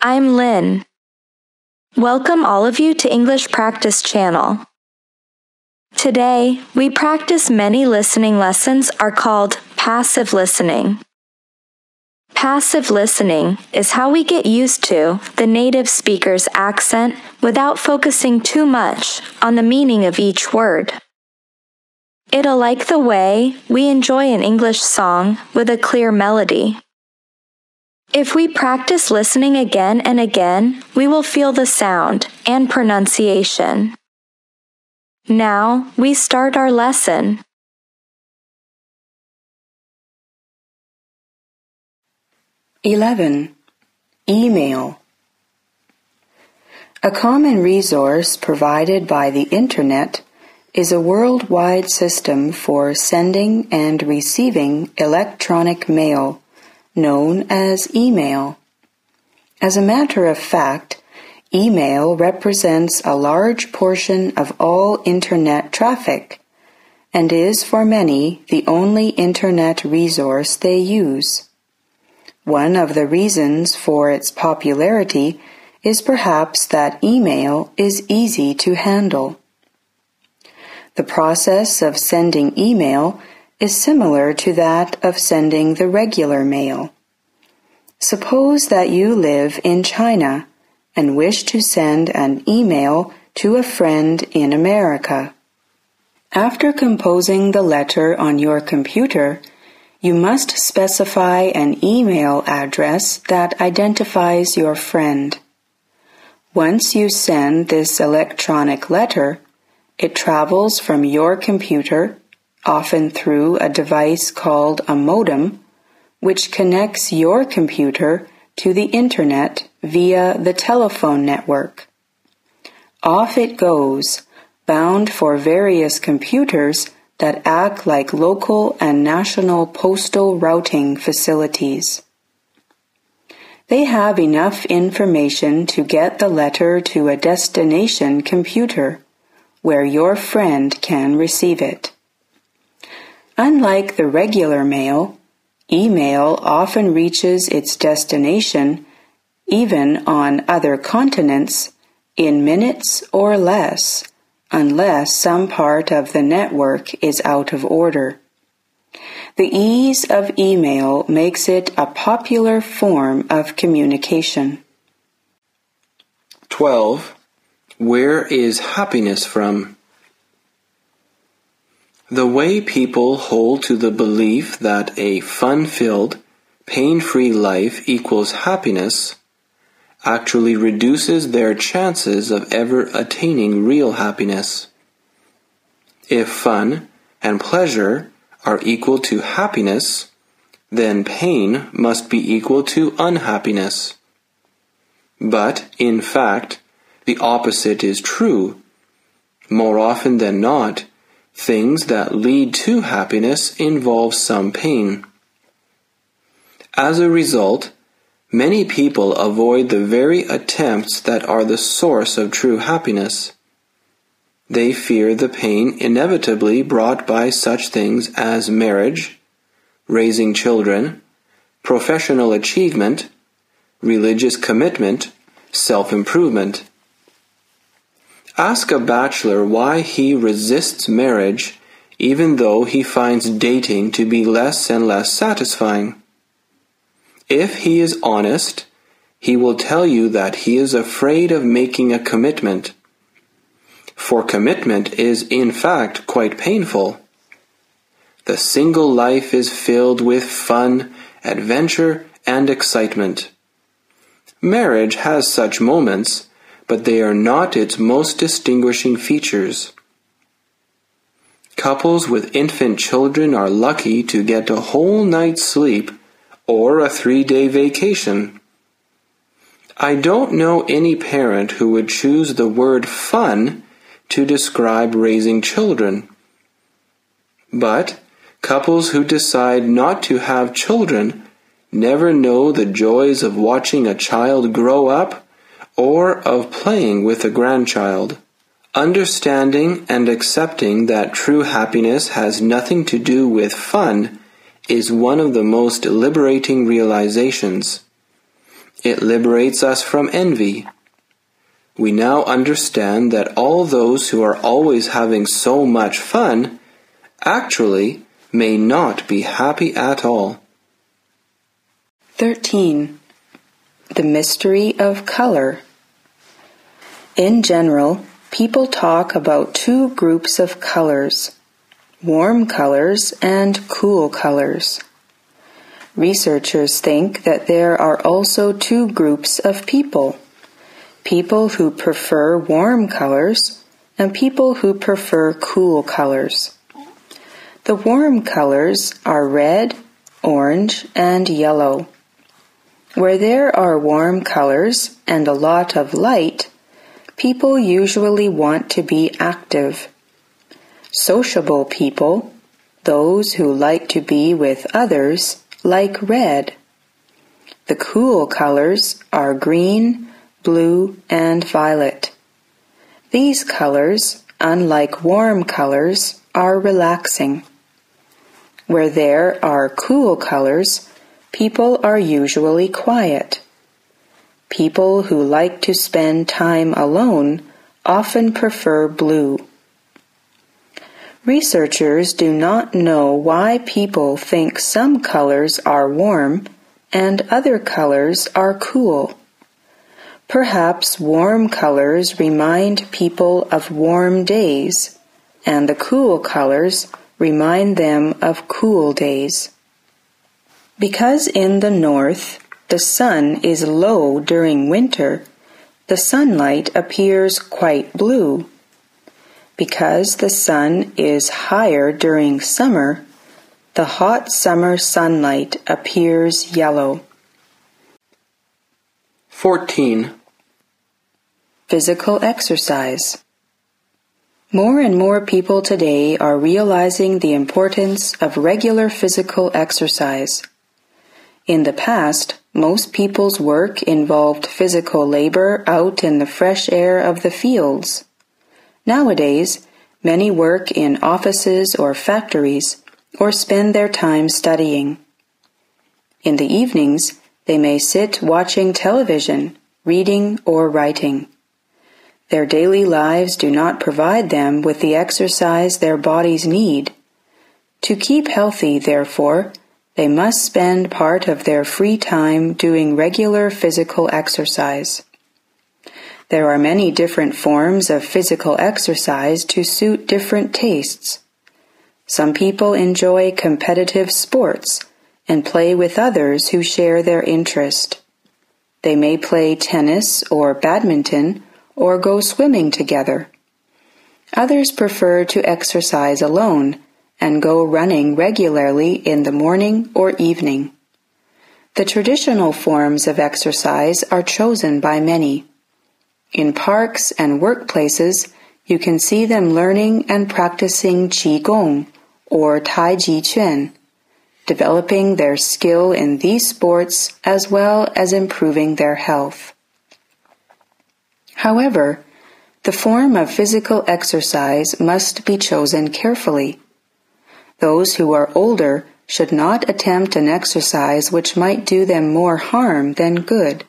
I'm Lynn. Welcome all of you to English Practice Channel. Today, we practice many listening lessons are called passive listening. Passive listening is how we get used to the native speaker's accent without focusing too much on the meaning of each word. It'll like the way we enjoy an English song with a clear melody. If we practice listening again and again, we will feel the sound and pronunciation. Now, we start our lesson. Email. A common resource provided by the Internet is a worldwide system for sending and receiving electronic mail, known as email. As a matter of fact, email represents a large portion of all Internet traffic and is for many the only Internet resource they use. One of the reasons for its popularity is perhaps that email is easy to handle. The process of sending email is similar to that of sending the regular mail. Suppose that you live in China and wish to send an email to a friend in America. After composing the letter on your computer, you must specify an email address that identifies your friend. Once you send this electronic letter, it travels from your computer, often through a device called a modem, which connects your computer to the Internet via the telephone network. Off it goes, bound for various computers that act like local and national postal routing facilities. They have enough information to get the letter to a destination computer, where your friend can receive it. Unlike the regular mail, email often reaches its destination, even on other continents, in minutes or less, unless some part of the network is out of order. The ease of email makes it a popular form of communication. 12. Where is happiness from? The way people hold to the belief that a fun-filled, pain-free life equals happiness actually reduces their chances of ever attaining real happiness. If fun and pleasure are equal to happiness, then pain must be equal to unhappiness. But, in fact, the opposite is true. More often than not, things that lead to happiness involve some pain. As a result, many people avoid the very attempts that are the source of true happiness. They fear the pain inevitably brought by such things as marriage, raising children, professional achievement, religious commitment, self-improvement. Ask a bachelor why he resists marriage even though he finds dating to be less and less satisfying. If he is honest, he will tell you that he is afraid of making a commitment. For commitment is in fact quite painful. The single life is filled with fun, adventure, and excitement. Marriage has such moments, but they are not its most distinguishing features. Couples with infant children are lucky to get a whole night's sleep or a 3-day vacation. I don't know any parent who would choose the word fun to describe raising children. But couples who decide not to have children never know the joys of watching a child grow up or of playing with a grandchild. Understanding and accepting that true happiness has nothing to do with fun is one of the most liberating realizations. It liberates us from envy. We now understand that all those who are always having so much fun actually may not be happy at all. 13. The mystery of color. In general, people talk about two groups of colors, warm colors and cool colors. Researchers think that there are also two groups of people who prefer warm colors and people who prefer cool colors. The warm colors are red, orange, and yellow. Where there are warm colors and a lot of light, people usually want to be active. Sociable people, those who like to be with others, like red. The cool colors are green, blue, and violet. These colors, unlike warm colors, are relaxing. Where there are cool colors, people are usually quiet. People who like to spend time alone often prefer blue. Researchers do not know why people think some colors are warm and other colors are cool. Perhaps warm colors remind people of warm days, and the cool colors remind them of cool days. Because in the north, the sun is low during winter, the sunlight appears quite blue. Because the sun is higher during summer, the hot summer sunlight appears yellow. 14. Physical exercise. More and more people today are realizing the importance of regular physical exercise. In the past, most people's work involved physical labor out in the fresh air of the fields. Nowadays, many work in offices or factories or spend their time studying. In the evenings, they may sit watching television, reading, or writing. Their daily lives do not provide them with the exercise their bodies need. To keep healthy, therefore, they must spend part of their free time doing regular physical exercise. There are many different forms of physical exercise to suit different tastes. Some people enjoy competitive sports and play with others who share their interest. They may play tennis or badminton or go swimming together. Others prefer to exercise alone and go running regularly in the morning or evening. The traditional forms of exercise are chosen by many. In parks and workplaces, you can see them learning and practicing Qigong or Tai Chi Chuan, developing their skill in these sports as well as improving their health. However, the form of physical exercise must be chosen carefully. Those who are older should not attempt an exercise which might do them more harm than good.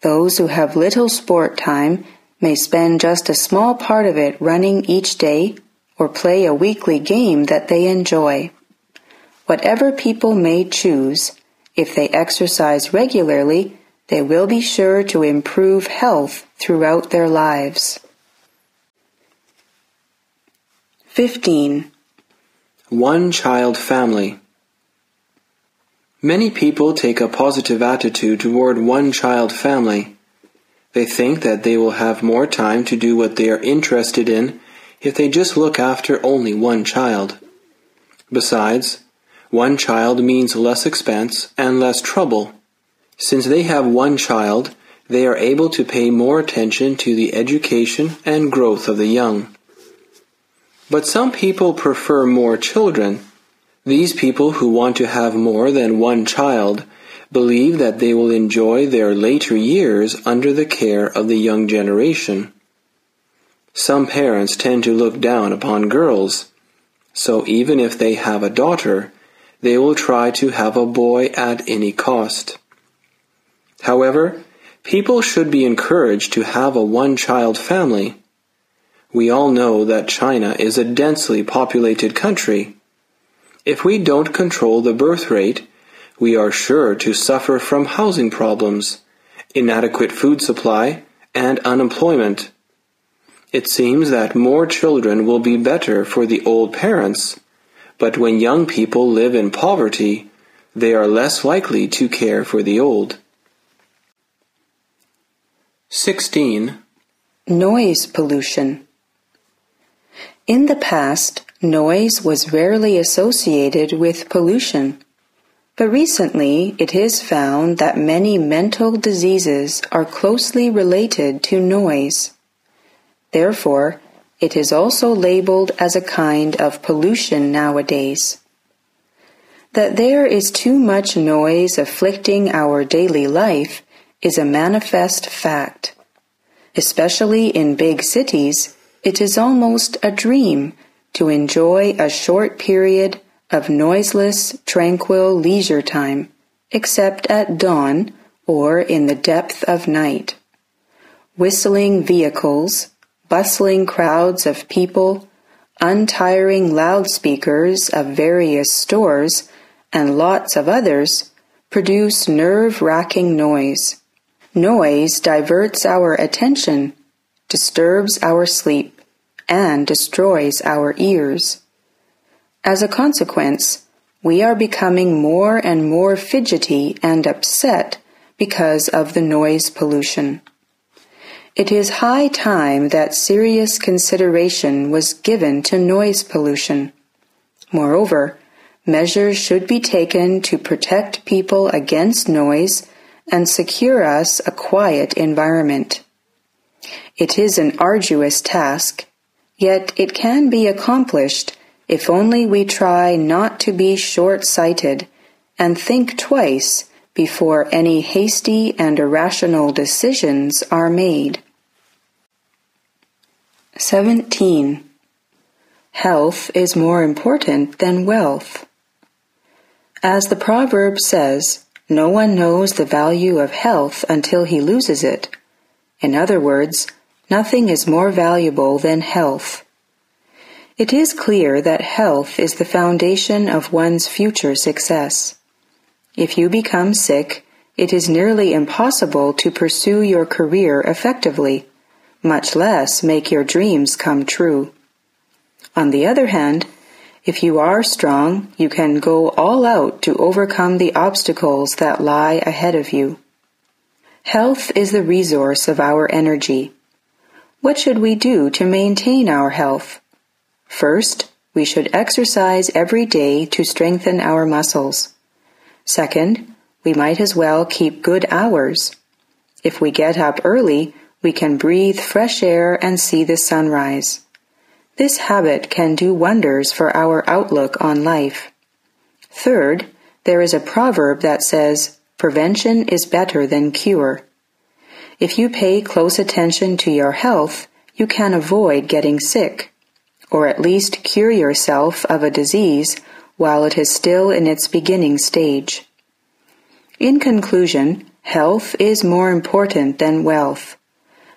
Those who have little sport time may spend just a small part of it running each day or play a weekly game that they enjoy. Whatever people may choose, if they exercise regularly, they will be sure to improve health throughout their lives. 15. One-child family. Many people take a positive attitude toward one-child family. They think that they will have more time to do what they are interested in if they just look after only one child. Besides, one child means less expense and less trouble. Since they have one child, they are able to pay more attention to the education and growth of the young. But some people prefer more children. These people who want to have more than one child believe that they will enjoy their later years under the care of the young generation. Some parents tend to look down upon girls, so even if they have a daughter, they will try to have a boy at any cost. However, people should be encouraged to have a one-child family. We all know that China is a densely populated country. If we don't control the birth rate, we are sure to suffer from housing problems, inadequate food supply, and unemployment. It seems that more children will be better for the old parents, but when young people live in poverty, they are less likely to care for the old. 16. Noise pollution. In the past, noise was rarely associated with pollution, but recently it is found that many mental diseases are closely related to noise. Therefore, it is also labeled as a kind of pollution nowadays. That there is too much noise afflicting our daily life is a manifest fact. Especially in big cities, it is almost a dream to enjoy a short period of noiseless, tranquil leisure time, except at dawn or in the depth of night. Whistling vehicles, bustling crowds of people, untiring loudspeakers of various stores, and lots of others produce nerve-wracking noise. Noise diverts our attention, disturbs our sleep, and destroys our ears. As a consequence, we are becoming more and more fidgety and upset because of the noise pollution. It is high time that serious consideration was given to noise pollution. Moreover, measures should be taken to protect people against noise and secure us a quiet environment. It is an arduous task, yet it can be accomplished if only we try not to be short-sighted and think twice before any hasty and irrational decisions are made. 17. Health is more important than wealth. As the proverb says, no one knows the value of health until he loses it. In other words, nothing is more valuable than health. It is clear that health is the foundation of one's future success. If you become sick, it is nearly impossible to pursue your career effectively, much less make your dreams come true. On the other hand, if you are strong, you can go all out to overcome the obstacles that lie ahead of you. Health is the resource of our energy. What should we do to maintain our health? First, we should exercise every day to strengthen our muscles. Second, we might as well keep good hours. If we get up early, we can breathe fresh air and see the sunrise. This habit can do wonders for our outlook on life. Third, there is a proverb that says, "Prevention is better than cure." If you pay close attention to your health, you can avoid getting sick, or at least cure yourself of a disease while it is still in its beginning stage. In conclusion, health is more important than wealth.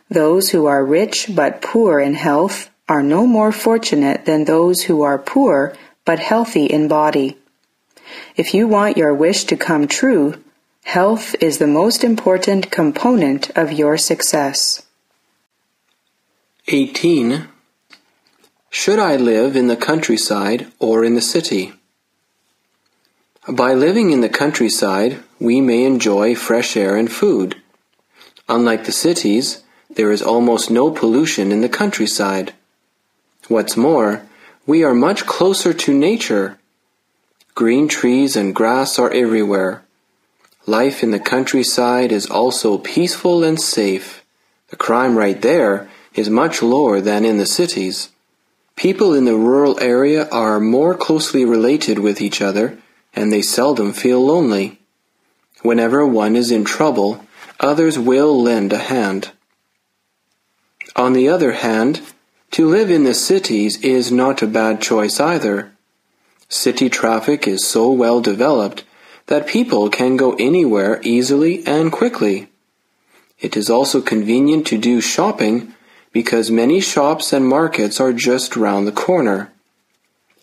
Those who are rich but poor in health are no more fortunate than those who are poor but healthy in body. If you want your wish to come true, health is the most important component of your success. 18. Should I live in the countryside or in the city? By living in the countryside, we may enjoy fresh air and food. Unlike the cities, there is almost no pollution in the countryside. What's more, we are much closer to nature. Green trees and grass are everywhere. Life in the countryside is also peaceful and safe. The crime rate there is much lower than in the cities. People in the rural area are more closely related with each other, and they seldom feel lonely. Whenever one is in trouble, others will lend a hand. On the other hand, to live in the cities is not a bad choice either. City traffic is so well developed that people can go anywhere easily and quickly. It is also convenient to do shopping because many shops and markets are just round the corner.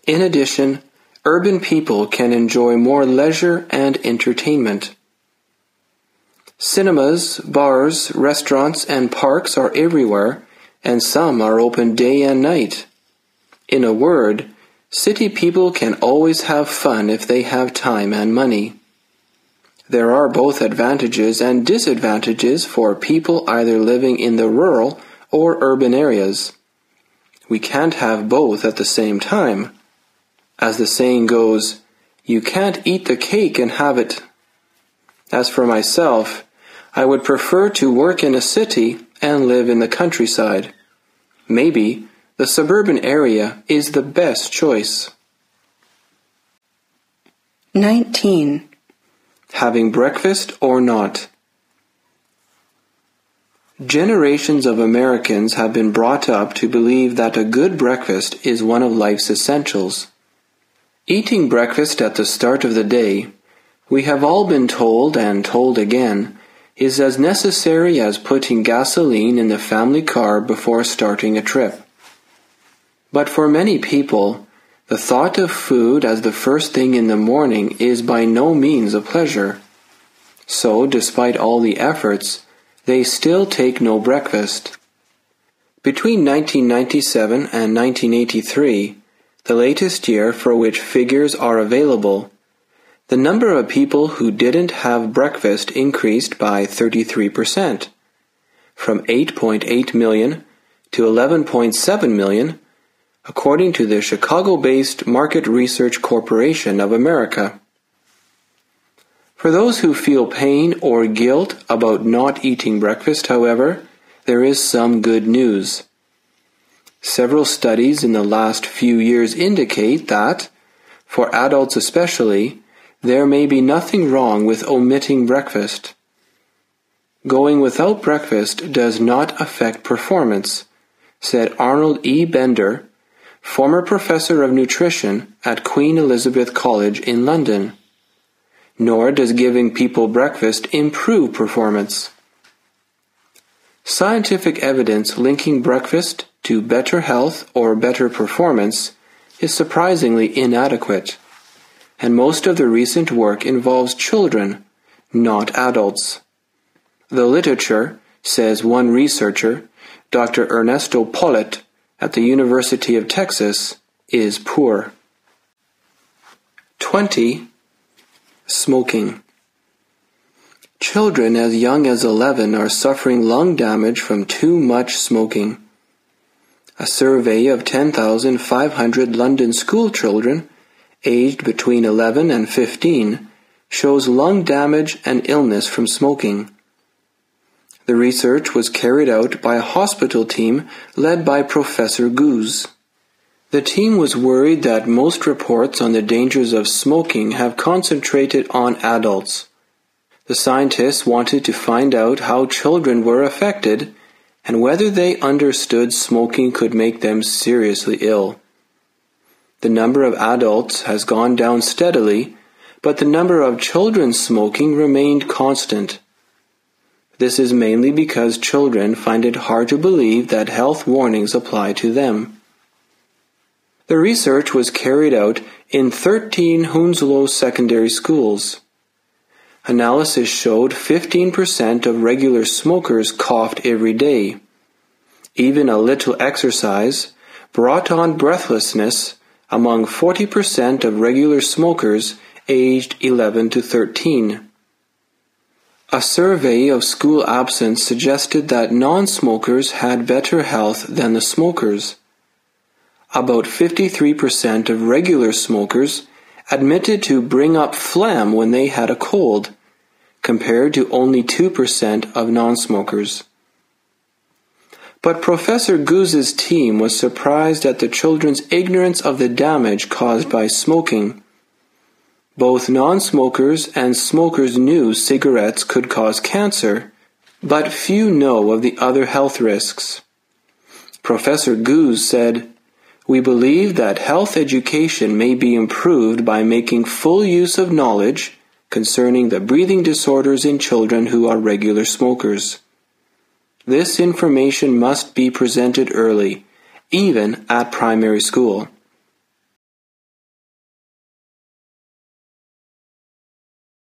In addition, urban people can enjoy more leisure and entertainment. Cinemas, bars, restaurants, and parks are everywhere, and some are open day and night. In a word, city people can always have fun if they have time and money. There are both advantages and disadvantages for people either living in the rural or urban areas. We can't have both at the same time. As the saying goes, you can't eat the cake and have it. As for myself, I would prefer to work in a city and live in the countryside. Maybe the suburban area is the best choice. 19. Having breakfast or not. Generations of Americans have been brought up to believe that a good breakfast is one of life's essentials. Eating breakfast at the start of the day, we have all been told and told again, is as necessary as putting gasoline in the family car before starting a trip. But for many people, the thought of food as the first thing in the morning is by no means a pleasure. So, despite all the efforts, they still take no breakfast. Between 1997 and 1983, the latest year for which figures are available, the number of people who didn't have breakfast increased by 33%, from 8.8 million to 11.7 million, according to the Chicago-based Market Research Corporation of America. For those who feel pain or guilt about not eating breakfast, however, there is some good news. Several studies in the last few years indicate that, for adults especially, there may be nothing wrong with omitting breakfast. Going without breakfast does not affect performance, said Arnold E. Bender, former professor of nutrition at Queen Elizabeth College in London. Nor does giving people breakfast improve performance. Scientific evidence linking breakfast to better health or better performance is surprisingly inadequate, and most of the recent work involves children, not adults. The literature, says one researcher, Dr. Ernesto Pollet, at the University of Texas, is poor. 20. Smoking. Children as young as 11 are suffering lung damage from too much smoking. A survey of 10,500 London school children, aged between 11 and 15, shows lung damage and illness from smoking. The research was carried out by a hospital team led by Professor Goose. The team was worried that most reports on the dangers of smoking have concentrated on adults. The scientists wanted to find out how children were affected and whether they understood smoking could make them seriously ill. The number of adults has gone down steadily, but the number of children smoking remained constant. This is mainly because children find it hard to believe that health warnings apply to them. The research was carried out in 13 Hounslow secondary schools. Analysis showed 15% of regular smokers coughed every day. Even a little exercise brought on breathlessness among 40% of regular smokers aged 11 to 13. A survey of school absence suggested that non-smokers had better health than the smokers. About 53% of regular smokers admitted to bring up phlegm when they had a cold, compared to only 2% of non-smokers. But Professor Goose's team was surprised at the children's ignorance of the damage caused by smoking. Both non-smokers and smokers knew cigarettes could cause cancer, but few know of the other health risks. Professor Goose said, "We believe that health education may be improved by making full use of knowledge, concerning the breathing disorders in children who are regular smokers. This information must be presented early, even at primary school.